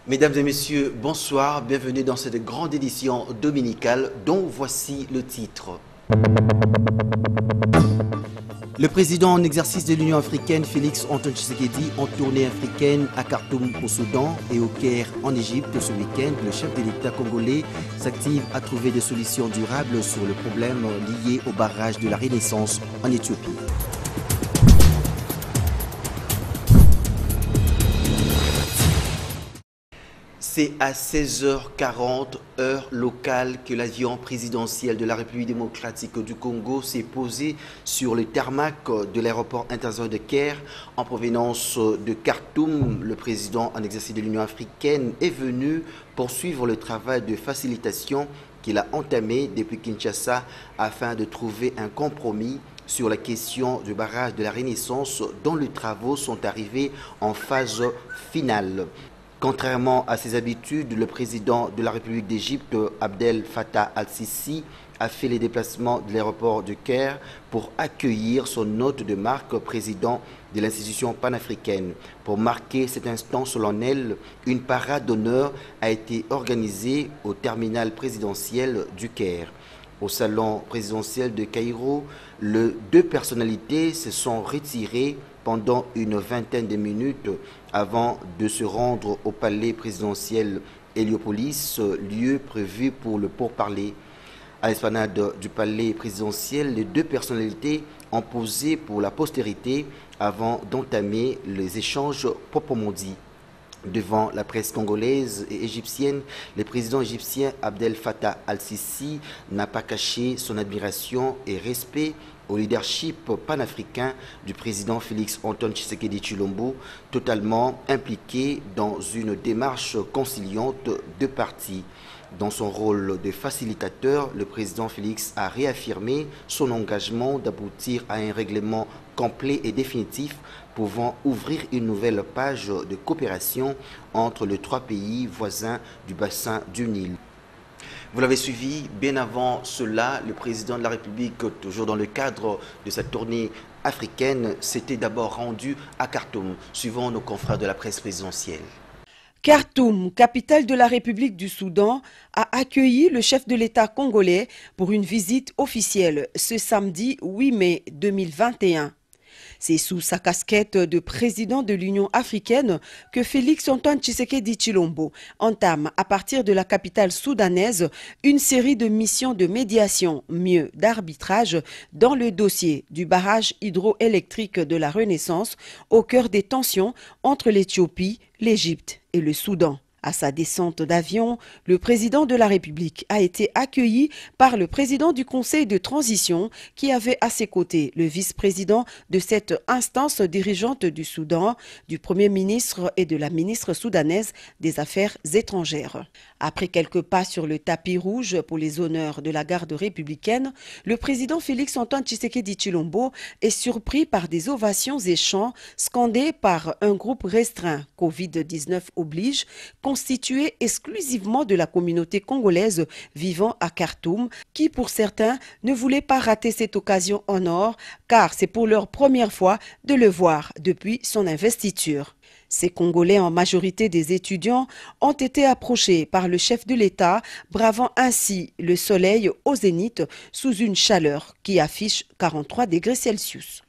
Mesdames et messieurs, bonsoir, bienvenue dans cette grande édition dominicale dont voici le titre. Le président en exercice de l'Union africaine, Félix Antoine Tshisekedi, en tournée africaine à Khartoum au Soudan et au Caire en Égypte ce week-end, le chef de l'État congolais s'active à trouver des solutions durables sur le problème lié au barrage de la Renaissance en Éthiopie. C'est à 16h40 heure locale que l'avion présidentiel de la République démocratique du Congo s'est posé sur le tarmac de l'aéroport international de Caire en provenance de Khartoum. Le président en exercice de l'Union africaine est venu poursuivre le travail de facilitation qu'il a entamé depuis Kinshasa afin de trouver un compromis sur la question du barrage de la Renaissance dont les travaux sont arrivés en phase finale. Contrairement à ses habitudes, le président de la République d'Égypte, Abdel Fattah al-Sisi, a fait les déplacements de l'aéroport de Caire pour accueillir son hôte de marque, président de l'institution panafricaine. Pour marquer cet instant solennel, une parade d'honneur a été organisée au terminal présidentiel du Caire. Au salon présidentiel de Caïro, les deux personnalités se sont retirées pendant une vingtaine de minutes avant de se rendre au palais présidentiel Héliopolis, lieu prévu pour le pourparler. À l'esplanade du palais présidentiel, les deux personnalités ont posé pour la postérité avant d'entamer les échanges proprement dits. Devant la presse congolaise et égyptienne, le président égyptien Abdel Fattah al-Sisi n'a pas caché son admiration et respect au leadership panafricain du président Félix Antoine Tshisekedi Tshilombo, totalement impliqué dans une démarche conciliante de partis. Dans son rôle de facilitateur, le président Félix a réaffirmé son engagement d'aboutir à un règlement complet et définitif pouvant ouvrir une nouvelle page de coopération entre les trois pays voisins du bassin du Nil. Vous l'avez suivi, bien avant cela, le président de la République, toujours dans le cadre de sa tournée africaine, s'était d'abord rendu à Khartoum, suivant nos confrères de la presse présidentielle. Khartoum, capitale de la République du Soudan, a accueilli le chef de l'État congolais pour une visite officielle ce samedi 8 mai 2021. C'est sous sa casquette de président de l'Union africaine que Félix Antoine Tshisekedi Tshilombo entame à partir de la capitale soudanaise une série de missions de médiation, mieux d'arbitrage, dans le dossier du barrage hydroélectrique de la Renaissance au cœur des tensions entre l'Éthiopie, l'Égypte et le Soudan. À sa descente d'avion, le président de la République a été accueilli par le président du Conseil de transition qui avait à ses côtés le vice-président de cette instance dirigeante du Soudan, du Premier ministre et de la ministre soudanaise des Affaires étrangères. Après quelques pas sur le tapis rouge pour les honneurs de la garde républicaine, le président Félix Antoine Tshisekedi Tshilombo est surpris par des ovations et chants scandés par un groupe restreint, Covid-19 oblige, constitué exclusivement de la communauté congolaise vivant à Khartoum, qui pour certains ne voulaient pas rater cette occasion en or, car c'est pour leur première fois de le voir depuis son investiture. Ces Congolais, en majorité des étudiants, ont été approchés par le chef de l'État, bravant ainsi le soleil au zénith sous une chaleur qui affiche 43 degrés Celsius.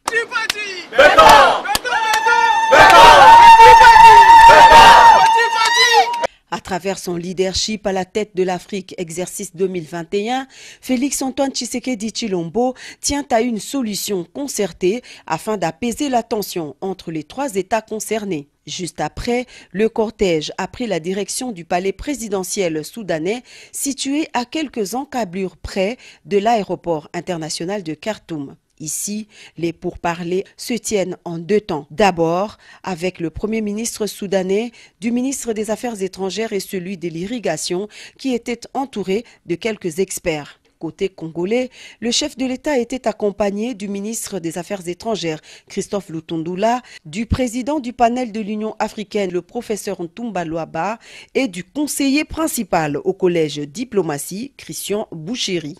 À travers son leadership à la tête de l'Afrique exercice 2021, Félix Antoine Tshisekedi Tshilombo tient à une solution concertée afin d'apaiser la tension entre les trois États concernés. Juste après, le cortège a pris la direction du palais présidentiel soudanais situé à quelques encablures près de l'aéroport international de Khartoum. Ici, les pourparlers se tiennent en deux temps. D'abord, avec le Premier ministre soudanais, du ministre des Affaires étrangères et celui de l'irrigation, qui étaient entourés de quelques experts. Côté congolais, le chef de l'État était accompagné du ministre des Affaires étrangères, Christophe Lutundula, du président du panel de l'Union africaine, le professeur Ntumba Luaba, et du conseiller principal au collège diplomatie, Christian Bouchéry.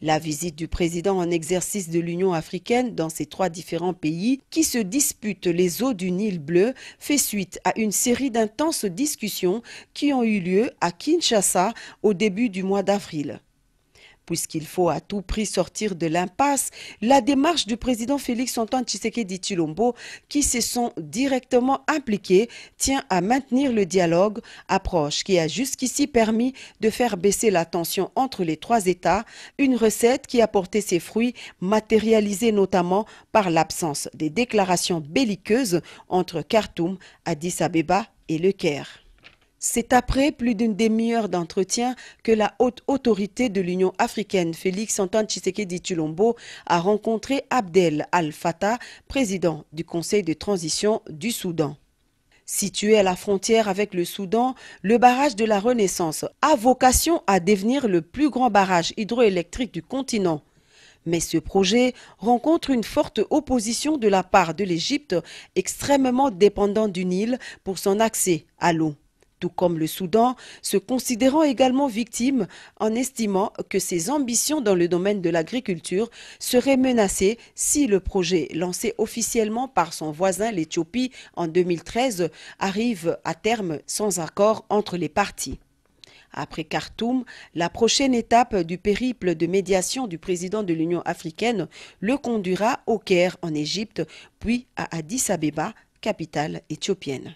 La visite du président en exercice de l'Union africaine dans ces trois différents pays qui se disputent les eaux du Nil bleu fait suite à une série d'intenses discussions qui ont eu lieu à Kinshasa au début du mois d'avril. Puisqu'il faut à tout prix sortir de l'impasse, la démarche du président Félix-Antoine Tshisekedi Tshilombo, qui se sont directement impliqués, tient à maintenir le dialogue, approche qui a jusqu'ici permis de faire baisser la tension entre les trois États, une recette qui a porté ses fruits, matérialisée notamment par l'absence des déclarations belliqueuses entre Khartoum, Addis Abeba et Le Caire. C'est après plus d'une demi-heure d'entretien que la haute autorité de l'Union africaine, Félix-Antoine Tshisekedi Tshilombo, a rencontré Abdel Al-Fattah, président du Conseil de transition du Soudan. Situé à la frontière avec le Soudan, le barrage de la Renaissance a vocation à devenir le plus grand barrage hydroélectrique du continent. Mais ce projet rencontre une forte opposition de la part de l'Égypte, extrêmement dépendant du Nil pour son accès à l'eau. Tout comme le Soudan, se considérant également victime en estimant que ses ambitions dans le domaine de l'agriculture seraient menacées si le projet lancé officiellement par son voisin l'Éthiopie en 2013 arrive à terme sans accord entre les parties. Après Khartoum, la prochaine étape du périple de médiation du président de l'Union africaine le conduira au Caire en Égypte, puis à Addis Abeba, capitale éthiopienne.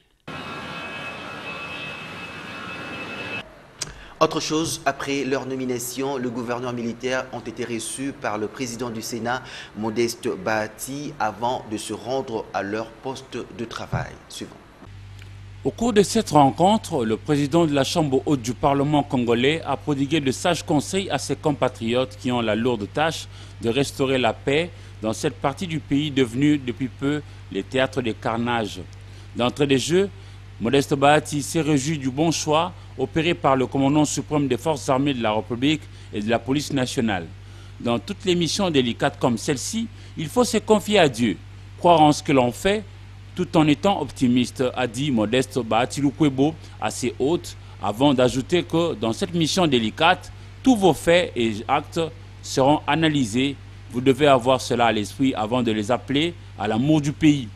Autre chose, après leur nomination, le gouverneur militaire ont été reçus par le président du Sénat, Modeste Bahati, avant de se rendre à leur poste de travail. Suivant. Au cours de cette rencontre, le président de la Chambre haute du Parlement congolais a prodigué de sages conseils à ses compatriotes qui ont la lourde tâche de restaurer la paix dans cette partie du pays devenue depuis peu les théâtres des carnages. D'entrée de jeu, Modeste Bahati s'est réjoui du bon choix opéré par le commandant suprême des forces armées de la République et de la police nationale. Dans toutes les missions délicates comme celle-ci, il faut se confier à Dieu, croire en ce que l'on fait, tout en étant optimiste, a dit Modeste Bahati Lukwebo à ses hôtes, avant d'ajouter que dans cette mission délicate, tous vos faits et actes seront analysés. Vous devez avoir cela à l'esprit avant de les appeler à l'amour du pays.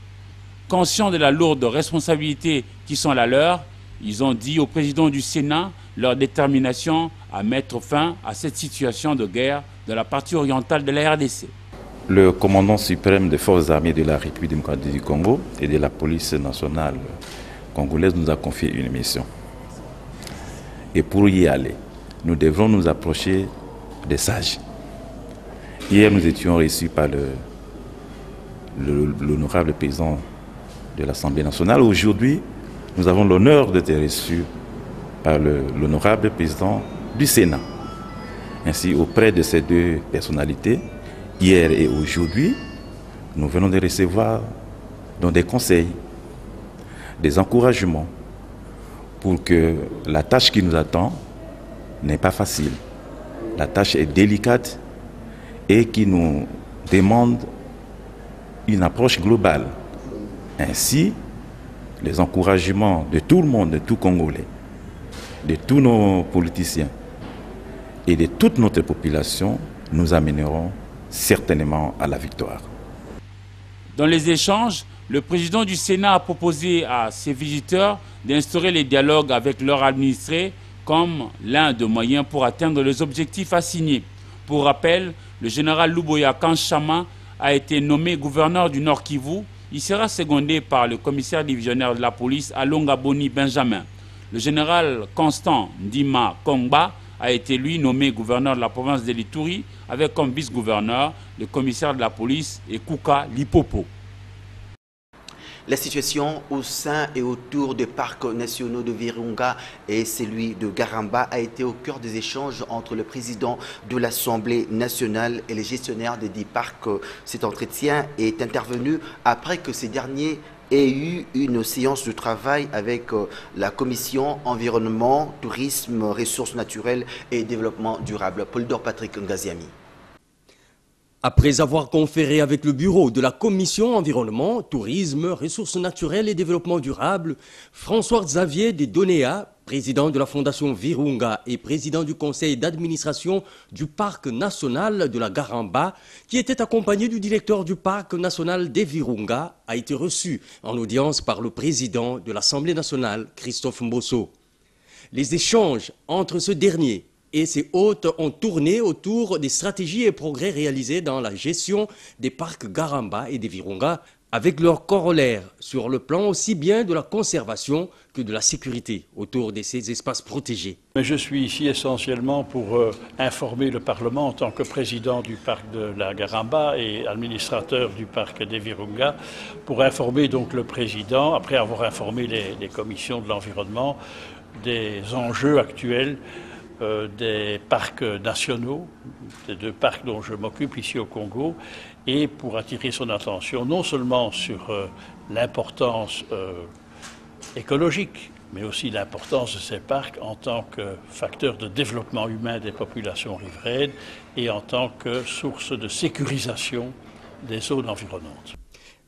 Conscients de la lourde responsabilité qui sont la leur, ils ont dit au président du Sénat leur détermination à mettre fin à cette situation de guerre de la partie orientale de la RDC. Le commandant suprême des forces armées de la République démocratique du Congo et de la police nationale congolaise nous a confié une mission. Et pour y aller, nous devrons nous approcher des sages. Hier, nous étions reçus par l'honorable président de l'Assemblée nationale. Aujourd'hui, nous avons l'honneur d'être reçus par l'honorable président du Sénat. Ainsi, auprès de ces deux personnalités, hier et aujourd'hui, nous venons de recevoir des conseils, des encouragements pour que la tâche qui nous attend n'est pas facile. La tâche est délicate et qui nous demande une approche globale. Ainsi, les encouragements de tout le monde, de tout Congolais, de tous nos politiciens et de toute notre population nous amèneront certainement à la victoire. Dans les échanges, le président du Sénat a proposé à ses visiteurs d'instaurer les dialogues avec leurs administrés comme l'un des moyens pour atteindre les objectifs assignés. Pour rappel, le général Luboya Kanchama a été nommé gouverneur du Nord Kivu. Il sera secondé par le commissaire divisionnaire de la police Alonga Boni Benjamin. Le général Constant Ndima Kongba a été lui nommé gouverneur de la province de l'Ituri avec comme vice-gouverneur le commissaire de la police et Kouka Lipopo. La situation au sein et autour des parcs nationaux de Virunga et celui de Garamba a été au cœur des échanges entre le président de l'Assemblée nationale et les gestionnaires des 10 parcs. Cet entretien est intervenu après que ces derniers aient eu une séance de travail avec la commission environnement, tourisme, ressources naturelles et développement durable. Paul-Dor Patrick Ngaziami. Après avoir conféré avec le bureau de la commission environnement, tourisme, ressources naturelles et développement durable, François-Xavier de Donéa, président de la Fondation Virunga et président du conseil d'administration du parc national de la Garamba, qui était accompagné du directeur du parc national des Virunga, a été reçu en audience par le président de l'Assemblée nationale, Christophe Mbosso. Les échanges entre ce dernier et ses hôtes ont tourné autour des stratégies et progrès réalisés dans la gestion des parcs Garamba et des Virunga, avec leurs corollaires sur le plan aussi bien de la conservation que de la sécurité autour de ces espaces protégés. Mais je suis ici essentiellement pour informer le Parlement en tant que président du parc de la Garamba et administrateur du parc des Virunga, pour informer donc le président, après avoir informé les commissions de l'environnement, des enjeux actuels des parcs nationaux, des 2 parcs dont je m'occupe ici au Congo, et pour attirer son attention non seulement sur l'importance écologique, mais aussi l'importance de ces parcs en tant que facteur de développement humain des populations riveraines et en tant que source de sécurisation des zones environnantes.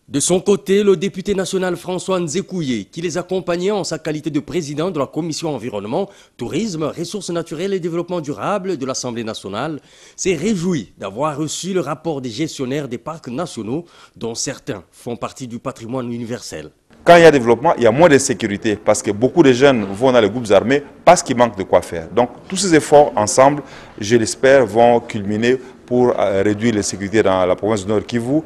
De son côté, le député national François Nzekouye, qui les accompagnait en sa qualité de président de la commission environnement, tourisme, ressources naturelles et développement durable de l'Assemblée nationale, s'est réjoui d'avoir reçu le rapport des gestionnaires des parcs nationaux, dont certains font partie du patrimoine universel. Quand il y a développement, il y a moins de sécurité parce que beaucoup de jeunes vont dans les groupes armés parce qu'il manque de quoi faire. Donc tous ces efforts ensemble, je l'espère, vont culminer pour réduire l'insécurité dans la province du Nord Kivu.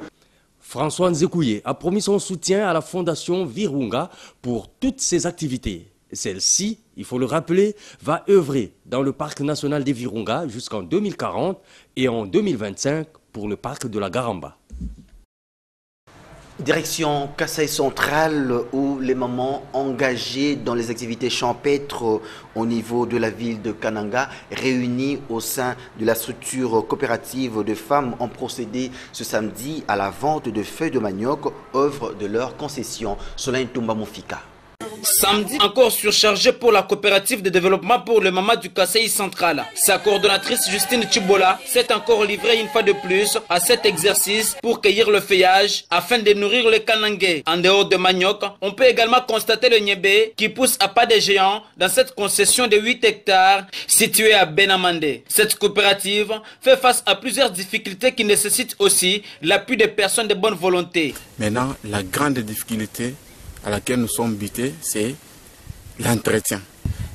François Nzekouye a promis son soutien à la Fondation Virunga pour toutes ses activités. Celle-ci, il faut le rappeler, va œuvrer dans le parc national des Virunga jusqu'en 2040 et en 2025 pour le parc de la Garamba. Direction Kasaï centrale où les mamans engagées dans les activités champêtres au niveau de la ville de Kananga, réunies au sein de la structure coopérative de femmes, ont procédé ce samedi à la vente de feuilles de manioc, œuvre de leur concession. Solène Toumba Moufika. Samedi, encore surchargé pour la coopérative de développement pour le Mama du Kasaï central. Sa coordonnatrice Justine Chibola s'est encore livrée une fois de plus à cet exercice pour cueillir le feuillage afin de nourrir les Kanangais. En dehors de manioc, on peut également constater le niébé qui pousse à pas de géant dans cette concession de 8 hectares située à Benamandé. Cette coopérative fait face à plusieurs difficultés qui nécessitent aussi l'appui des personnes de bonne volonté. Maintenant, la grande difficulté à laquelle nous sommes butés, c'est l'entretien.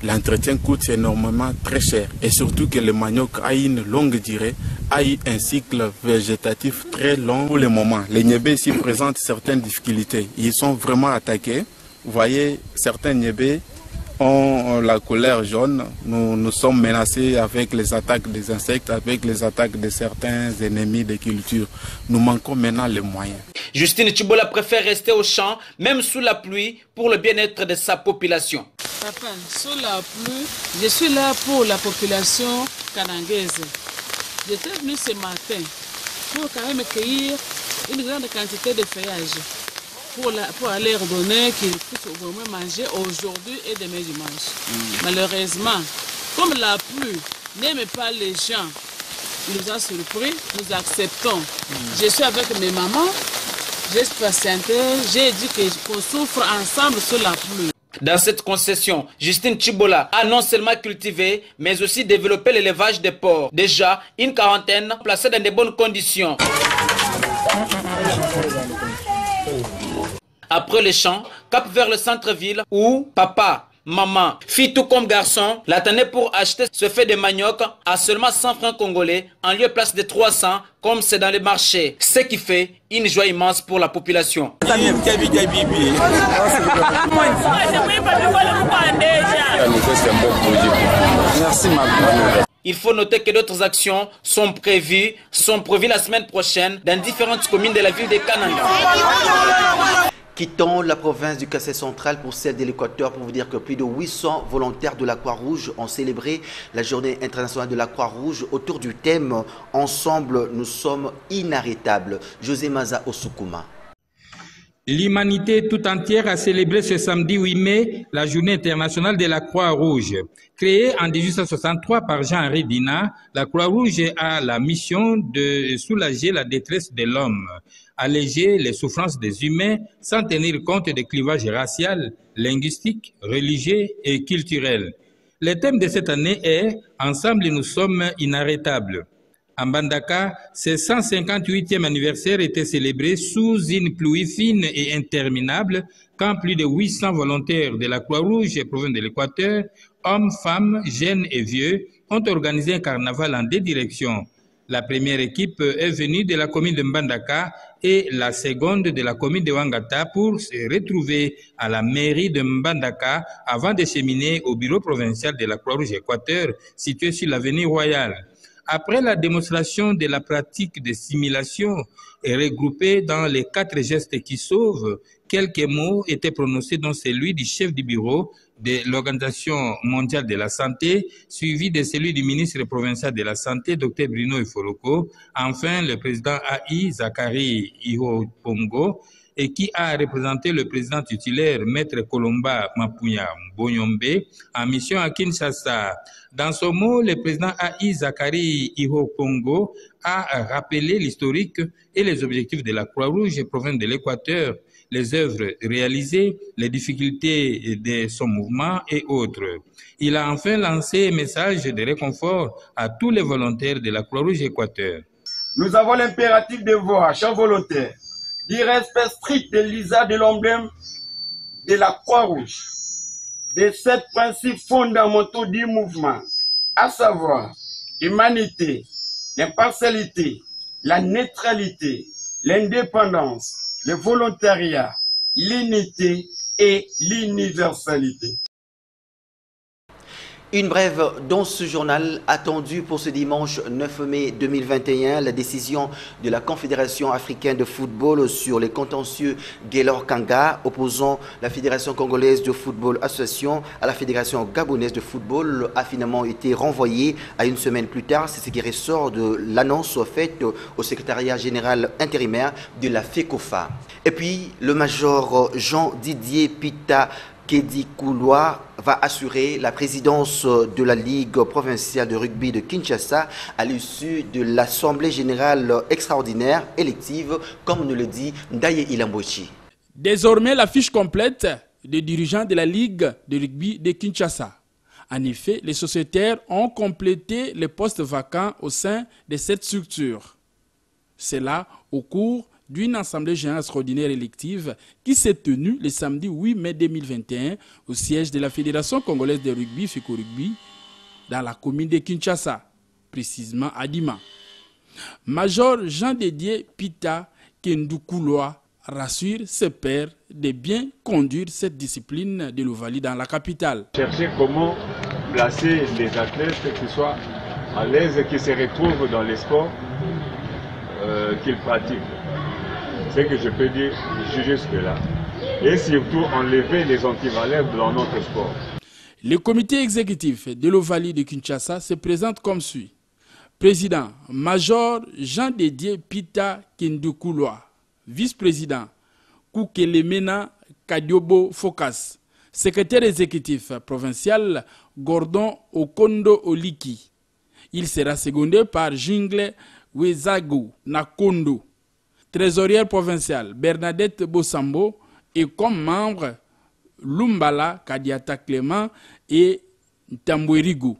L'entretien coûte énormément très cher et surtout que le manioc a une longue durée, a eu un cycle végétatif très long. Pour le moment, les niébés ici présentent certaines difficultés. Ils sont vraiment attaqués. Vous voyez, certains niébés ont la couleur jaune. Nous sommes menacés avec les attaques des insectes, avec les attaques de certains ennemis des cultures. Nous manquons maintenant les moyens. Justine Chibola préfère rester au champ, même sous la pluie, pour le bien-être de sa population. Papa, sous la pluie, je suis là pour la population kanangaise. J'étais venu ce matin pour quand même cueillir une grande quantité de feuillage pour aller leur donner qu'ils puissent au moins manger aujourd'hui et demain dimanche. Malheureusement, comme la pluie n'aime pas les gens, il nous a surpris, nous acceptons. Je suis avec mes mamans, j'ai patienté, j'ai dit qu'on souffre ensemble sous la pluie. Dans cette concession, Justine Chibola a non seulement cultivé, mais aussi développé l'élevage des porcs. Déjà, une quarantaine placés dans de bonnes conditions. Après les champs, cap vers le centre-ville où papa, maman, fille tout comme garçon, l'attendaient pour acheter ce fait de manioc à seulement 100 francs congolais en lieu place de 300 comme c'est dans les marchés. Ce qui fait une joie immense pour la population. Il faut noter que d'autres actions sont prévues la semaine prochaine dans différentes communes de la ville de Kananga. Quittons la province du Kassai central pour celle de l'Équateur pour vous dire que plus de 800 volontaires de la Croix-Rouge ont célébré la journée internationale de la Croix-Rouge autour du thème « Ensemble, nous sommes inarrêtables ». José Maza Osukuma. L'humanité tout entière a célébré ce samedi 8 mai la journée internationale de la Croix-Rouge. Créée en 1863 par Jean-Henri Dina, la Croix-Rouge a la mission de soulager la détresse de l'homme, alléger les souffrances des humains sans tenir compte des clivages raciaux, linguistiques, religieux et culturels. Le thème de cette année est « Ensemble, nous sommes inarrêtables ». À Mbandaka, ce 158e anniversaire était célébré sous une pluie fine et interminable quand plus de 800 volontaires de la Croix-Rouge et provenant de l'Équateur, hommes, femmes, jeunes et vieux, ont organisé un carnaval en 2 directions. La première équipe est venue de la commune de Mbandaka et la seconde de la commune de Wangata pour se retrouver à la mairie de Mbandaka avant de cheminer au bureau provincial de la Croix-Rouge Équateur situé sur l'avenue Royale. Après la démonstration de la pratique de simulation et regroupée dans les 4 gestes qui sauvent, quelques mots étaient prononcés dont celui du chef du bureau de l'Organisation mondiale de la santé, suivi de celui du ministre provincial de la santé, Dr Bruno Ifoloko, enfin le président AI, Zachary Ihopongo, et qui a représenté le président titulaire, Maître Colomba Mapuya Mbonyombe, en mission à Kinshasa. Dans son mot, le président AI Zachary Ihopongo a rappelé l'historique et les objectifs de la Croix-Rouge provenant de l'Équateur, les œuvres réalisées, les difficultés de son mouvement et autres. Il a enfin lancé un message de réconfort à tous les volontaires de la Croix-Rouge Équateur. Nous avons l'impératif de voir chaque volontaire du respect strict de l'ISA de l'emblème de la Croix-Rouge, de 7 principes fondamentaux du mouvement, à savoir l'humanité, l'impartialité, la neutralité, l'indépendance, le volontariat, l'unité et l'universalité. Une brève dans ce journal attendu pour ce dimanche 9 mai 2021, la décision de la Confédération africaine de football sur les contentieux Gaylor-Kanga opposant la Fédération congolaise de football association à la Fédération gabonaise de football a finalement été renvoyée à une semaine plus tard. C'est ce qui ressort de l'annonce faite au secrétariat général intérimaire de la FECOFA. Et puis le major Jean-Didier Pita Kedikouloa va assurer la présidence de la Ligue provinciale de rugby de Kinshasa à l'issue de l'Assemblée générale extraordinaire élective, comme nous le dit Ndaye Ilambochi. Désormais, la fiche complète des dirigeants de la Ligue de rugby de Kinshasa. En effet, les sociétaires ont complété les postes vacants au sein de cette structure. C'est là au cours d'une assemblée générale extraordinaire élective qui s'est tenue le samedi 8 mai 2021 au siège de la Fédération congolaise de rugby, FECO Rugby, dans la commune de Kinshasa, précisément à Dima. Major Jean-Didier Pita Kendoukuloa rassure ses pairs de bien conduire cette discipline de l'Ovalie dans la capitale. Chercher comment placer les athlètes qui soient à l'aise, qui se retrouvent dans les sports qu'ils pratiquent. C'est ce que je peux dire jusque-là. Et surtout enlever les antivaleurs dans notre sport. Le comité exécutif de l'Ovalie de Kinshasa se présente comme suit. Président, Major Jean-Didier Pita Kendoukuloa. Vice-président, Koukelemena Kadiobo Fokas. Secrétaire exécutif provincial, Gordon Okondo Oliki. Il sera secondé par Jingle Wezagu Nakondo. Trésorière provinciale, Bernadette Bossambo, et comme membre, Lumbala Kadiata Clément et Tambouerigu.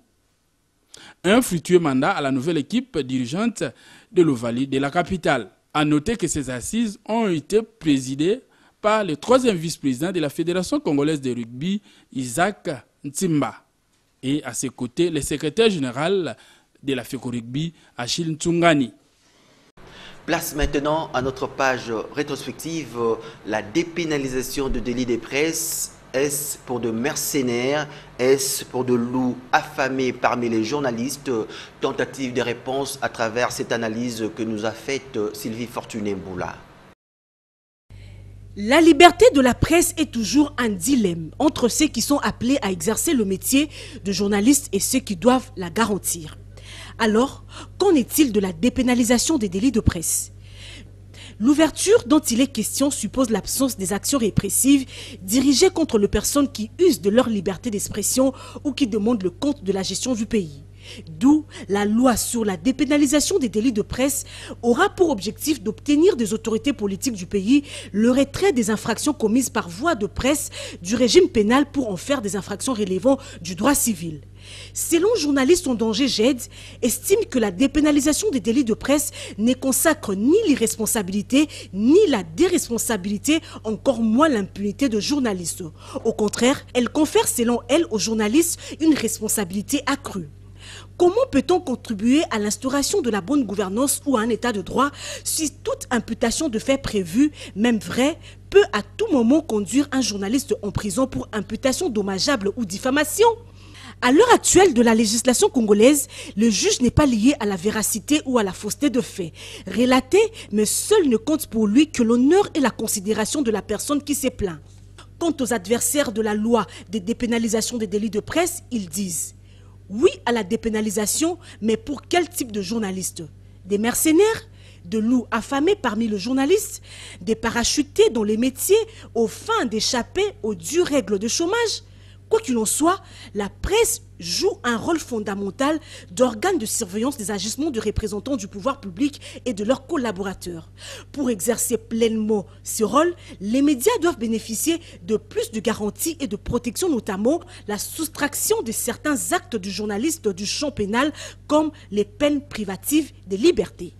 Un fructueux mandat à la nouvelle équipe dirigeante de l'Ovalie de la capitale. À noter que ces assises ont été présidées par le 3e vice-président de la Fédération congolaise de rugby, Isaac Ntimba. Et à ses côtés, le secrétaire général de la FECO Rugby, Achille Ntsungani. Place maintenant à notre page rétrospective, la dépénalisation de délits de presse. Est-ce pour de mercenaires? Est-ce pour de loups affamés parmi les journalistes? Tentative de réponse à travers cette analyse que nous a faite Sylvie Fortuné-Mboula. La liberté de la presse est toujours un dilemme entre ceux qui sont appelés à exercer le métier de journaliste et ceux qui doivent la garantir. Alors, qu'en est-il de la dépénalisation des délits de presse? L'ouverture dont il est question suppose l'absence des actions répressives dirigées contre les personnes qui usent de leur liberté d'expression ou qui demandent le compte de la gestion du pays. D'où la loi sur la dépénalisation des délits de presse aura pour objectif d'obtenir des autorités politiques du pays le retrait des infractions commises par voie de presse du régime pénal pour en faire des infractions relevant du droit civil. Selon Journalistes en danger GED, estime que la dépénalisation des délits de presse ne consacre ni l'irresponsabilité ni la déresponsabilité, encore moins l'impunité de journalistes. Au contraire, elle confère selon elle aux journalistes une responsabilité accrue. Comment peut-on contribuer à l'instauration de la bonne gouvernance ou à un état de droit si toute imputation de faits prévus, même vrai, peut à tout moment conduire un journaliste en prison pour imputation dommageable ou diffamation? À l'heure actuelle de la législation congolaise, le juge n'est pas lié à la véracité ou à la fausseté de faits relatés, mais seul ne compte pour lui que l'honneur et la considération de la personne qui s'est plaint. Quant aux adversaires de la loi de dépénalisation des délits de presse, ils disent oui à la dépénalisation, mais pour quel type de journalistes? Des mercenaires? De loups affamés parmi les journalistes? Des parachutés dans les métiers aux fins d'échapper aux dures règles de chômage? Quoi qu'il en soit, la presse joue un rôle fondamental d'organe de surveillance des agissements de représentants du pouvoir public et de leurs collaborateurs. Pour exercer pleinement ce rôle, les médias doivent bénéficier de plus de garanties et de protection, notamment la soustraction de certains actes du journaliste du champ pénal, comme les peines privatives de liberté.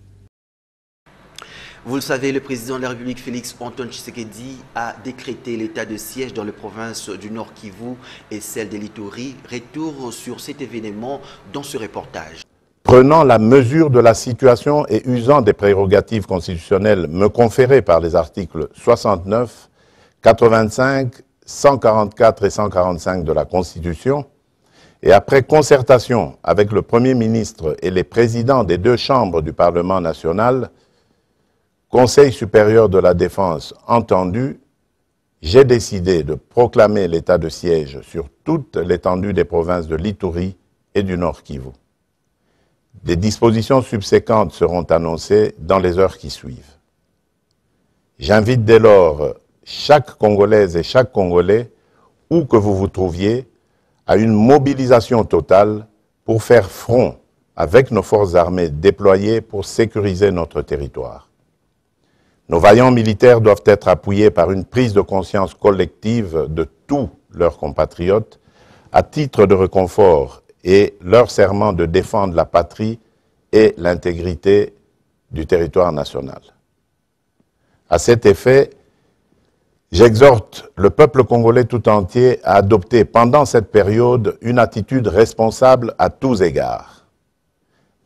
Vous le savez, le président de la République, Félix Antoine Tshisekedi, a décrété l'état de siège dans les provinces du Nord Kivu et celle de l'Ituri. Retour sur cet événement dans ce reportage. Prenant la mesure de la situation et usant des prérogatives constitutionnelles me conférées par les articles 69, 85, 144 et 145 de la Constitution, et après concertation avec le Premier ministre et les présidents des deux chambres du Parlement national, Conseil supérieur de la défense entendu, j'ai décidé de proclamer l'état de siège sur toute l'étendue des provinces de l'Ituri et du Nord Kivu. Des dispositions subséquentes seront annoncées dans les heures qui suivent. J'invite dès lors chaque Congolaise et chaque Congolais, où que vous vous trouviez, à une mobilisation totale pour faire front avec nos forces armées déployées pour sécuriser notre territoire. Nos vaillants militaires doivent être appuyés par une prise de conscience collective de tous leurs compatriotes à titre de réconfort et leur serment de défendre la patrie et l'intégrité du territoire national. À cet effet, j'exhorte le peuple congolais tout entier à adopter pendant cette période une attitude responsable à tous égards.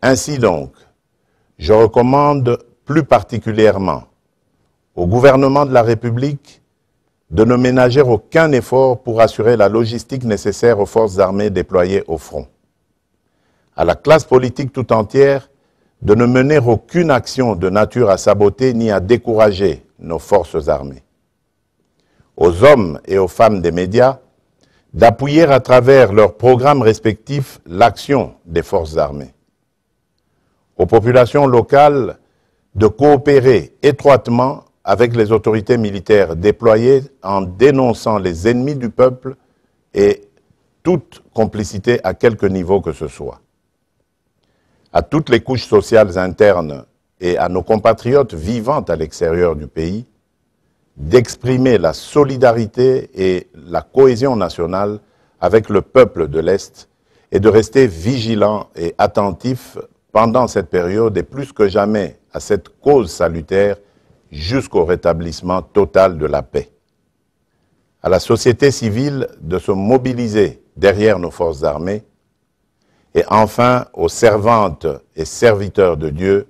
Ainsi donc, je recommande plus particulièrement au gouvernement de la République de ne ménager aucun effort pour assurer la logistique nécessaire aux forces armées déployées au front. À la classe politique tout entière de ne mener aucune action de nature à saboter ni à décourager nos forces armées. Aux hommes et aux femmes des médias d'appuyer à travers leurs programmes respectifs l'action des forces armées. Aux populations locales de coopérer étroitement avec les autorités militaires déployées en dénonçant les ennemis du peuple et toute complicité à quelque niveau que ce soit. À toutes les couches sociales internes et à nos compatriotes vivant à l'extérieur du pays, d'exprimer la solidarité et la cohésion nationale avec le peuple de l'Est et de rester vigilants et attentifs pendant cette période et plus que jamais à cette cause salutaire jusqu'au rétablissement total de la paix. À la société civile de se mobiliser derrière nos forces armées et enfin aux servantes et serviteurs de Dieu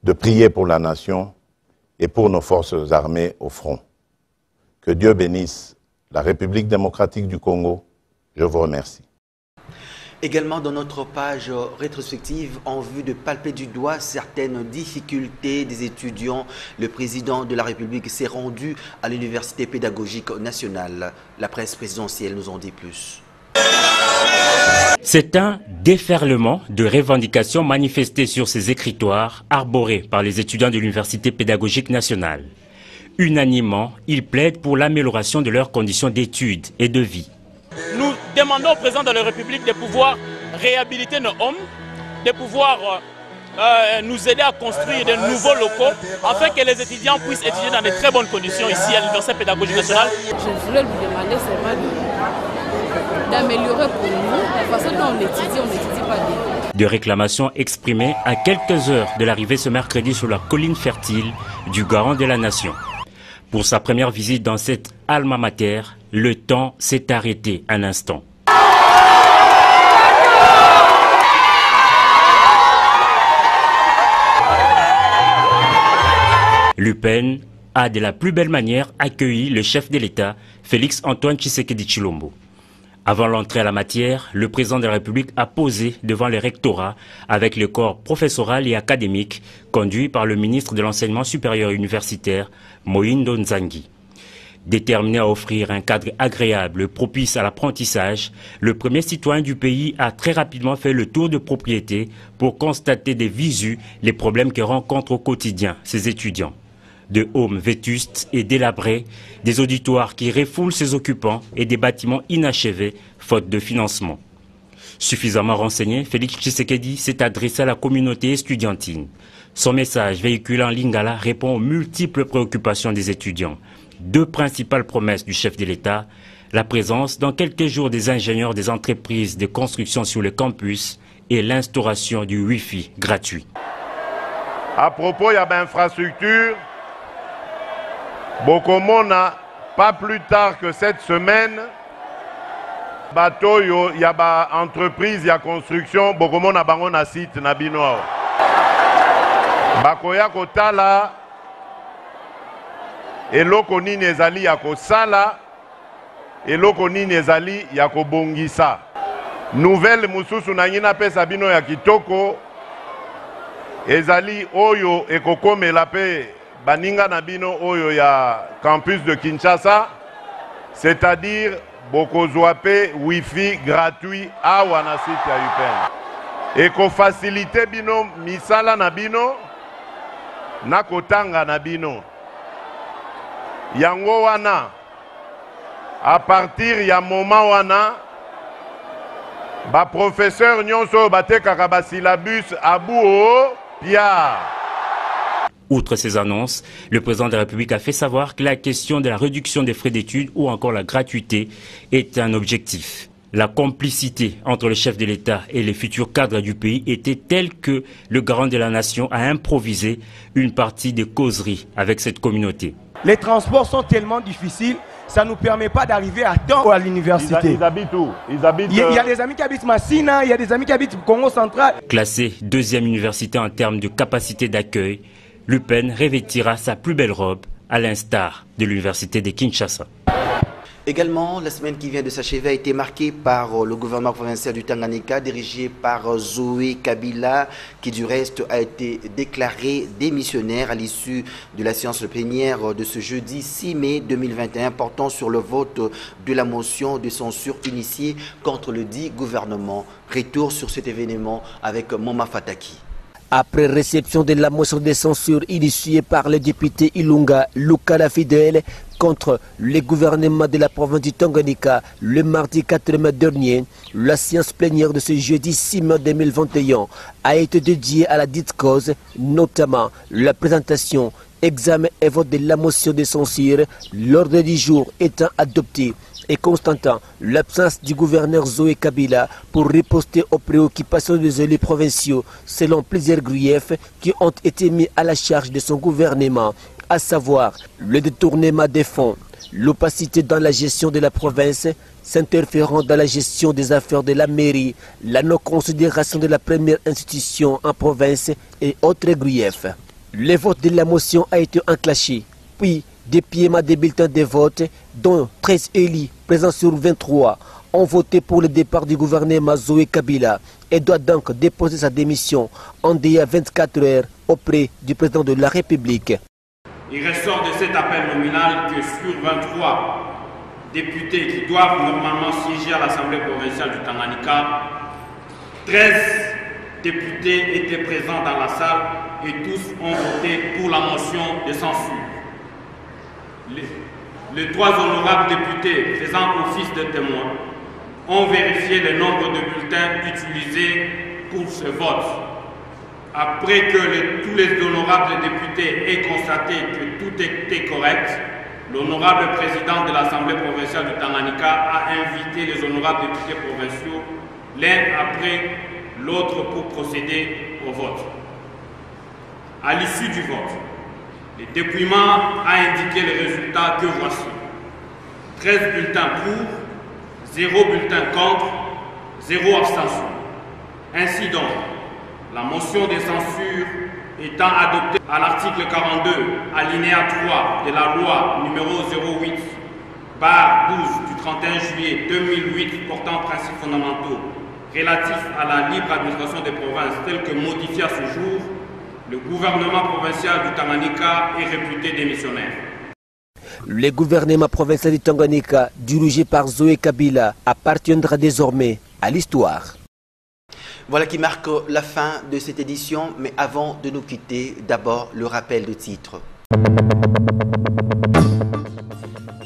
de prier pour la nation et pour nos forces armées au front. Que Dieu bénisse la République démocratique du Congo. Je vous remercie. Également dans notre page rétrospective, en vue de palper du doigt certaines difficultés des étudiants, le président de la République s'est rendu à l'Université pédagogique nationale. La presse présidentielle nous en dit plus. C'est un déferlement de revendications manifestées sur ces écritoires arborés par les étudiants de l'Université pédagogique nationale. Unanimement, ils plaident pour l'amélioration de leurs conditions d'études et de vie. Nous demandons au président de la République de pouvoir réhabiliter nos hommes, de pouvoir nous aider à construire de nouveaux locaux, afin que les étudiants puissent étudier dans de très bonnes conditions ici à l'Université pédagogique nationale. Je voulais lui demander seulement d'améliorer pour nous la façon dont on n'étudie pas bien. De réclamations exprimées à quelques heures de l'arrivée ce mercredi sur la colline fertile du garant de la nation. Pour sa première visite dans cette alma mater, le temps s'est arrêté un instant. L'UPEN a de la plus belle manière accueilli le chef de l'État, Félix Antoine Tshisekedi Tshilombo. Avant l'entrée à la matière, le président de la République a posé devant le rectorat avec le corps professoral et académique conduit par le ministre de l'Enseignement supérieur et universitaire, Mohindo Nzangi. Déterminé à offrir un cadre agréable, propice à l'apprentissage, le premier citoyen du pays a très rapidement fait le tour de propriété pour constater des visu les problèmes que rencontrent au quotidien ces étudiants. De homes vétustes et délabrés, des auditoires qui refoulent ses occupants et des bâtiments inachevés, faute de financement. Suffisamment renseigné, Félix Tshisekedi s'est adressé à la communauté estudiantine. Son message véhiculé en lingala répond aux multiples préoccupations des étudiants. Deux principales promesses du chef de l'État, la présence dans quelques jours des ingénieurs des entreprises de construction sur le campus et l'instauration du Wi-Fi gratuit. À propos, il y a l'infrastructure. Bokomona, pas plus tard que cette semaine, bateau, il y a entreprise, il y a construction, Bokomona bangona site nabino. Bakoya kotala, eloko nini ezali ya kosala, eloko nini ezali ya kobongisa. Nouvelle mususu na ngina pesa bino ya kitoko, ezali oyo ekokomela pe baninga nabino oyo ya campus de Kinshasa, c'est-à-dire bokozwape wifi gratuit awa na site ya UPEN. Eko facilite bino misala na bino na kotanga na bino. Yango wana à partir ya moment wana ba professeur nyonso batekaka ba syllabus abuo pia. Outre ces annonces, le président de la République a fait savoir que la question de la réduction des frais d'études ou encore la gratuité est un objectif. La complicité entre le chef de l'État et les futurs cadres du pays était telle que le garant de la nation a improvisé une partie des causeries avec cette communauté. Les transports sont tellement difficiles, ça ne nous permet pas d'arriver à temps à l'université. Ils habitent où? Il y a des amis qui habitent Massina, il y a des amis qui habitent Congo central. Classée deuxième université en termes de capacité d'accueil, l'UPEN revêtira sa plus belle robe à l'instar de l'université de Kinshasa. Également, la semaine qui vient de s'achever a été marquée par le gouvernement provincial du Tanganyika, dirigé par Zoé Kabila, qui du reste a été déclaré démissionnaire à l'issue de la séance plénière de ce jeudi 6 mai 2021, portant sur le vote de la motion de censure initiée contre le dit gouvernement. Retour sur cet événement avec Moma Fataki. Après réception de la motion de censure initiée par le député Ilunga Lukala Fidel contre le gouvernement de la province du Tanganyika le mardi 4 mai dernier, la séance plénière de ce jeudi 6 mai 2021 a été dédiée à la dite cause, notamment la présentation, examen et vote de la motion de censure, l'ordre du jour étant adopté et constatant l'absence du gouverneur Zoé Kabila pour riposter aux préoccupations des élus provinciaux selon plusieurs griefs qui ont été mis à la charge de son gouvernement, à savoir le détournement des fonds, l'opacité dans la gestion de la province, s'interférant dans la gestion des affaires de la mairie, la non-considération de la première institution en province et autres griefs. Le vote de la motion a été enclenché, puis déploiement des bulletins de vote, dont 13 élus présents sur 23, ont voté pour le départ du gouvernement Zoé Kabila et doit donc déposer sa démission en délai 24 heures auprès du président de la République. Il ressort de cet appel nominal que sur 23 députés qui doivent normalement siéger à l'Assemblée provinciale du Tanganyika, 13 députés étaient présents dans la salle et tous ont voté pour la motion de censure. Les 3 honorables députés faisant office de témoins ont vérifié le nombre de bulletins utilisés pour ce vote. Après que tous les honorables députés aient constaté que tout était correct, l'honorable président de l'Assemblée provinciale du Tanganyika a invité les honorables députés provinciaux l'un après l'autre pour procéder au vote. À l'issue du vote, le dépouillement a indiqué les résultats que voici. 13 bulletins pour, 0 bulletin contre, 0 abstention. Ainsi donc, la motion de censure étant adoptée à l'article 42, alinéa 3 de la loi numéro 08/12 du 31 juillet 2008 portant principes fondamentaux relatifs à la libre administration des provinces tel que modifié à ce jour, le gouvernement provincial du Tanganyika est réputé démissionnaire. Le gouvernement provincial du Tanganyika, dirigé par Zoé Kabila, appartiendra désormais à l'histoire. Voilà qui marque la fin de cette édition, mais avant de nous quitter, d'abord le rappel de titre.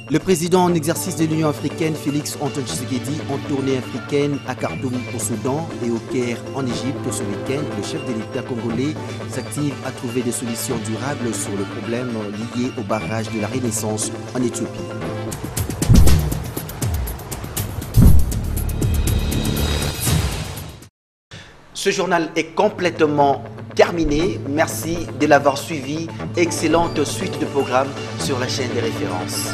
Le président en exercice de l'Union africaine, Félix Antoine Tshisekedi, en tournée africaine à Khartoum au Soudan et au Caire en Égypte ce week-end, le chef de l'État congolais s'active à trouver des solutions durables sur le problème lié au barrage de la Renaissance en Éthiopie. Ce journal est complètement terminé. Merci de l'avoir suivi. Excellente suite de programmes sur la chaîne des références.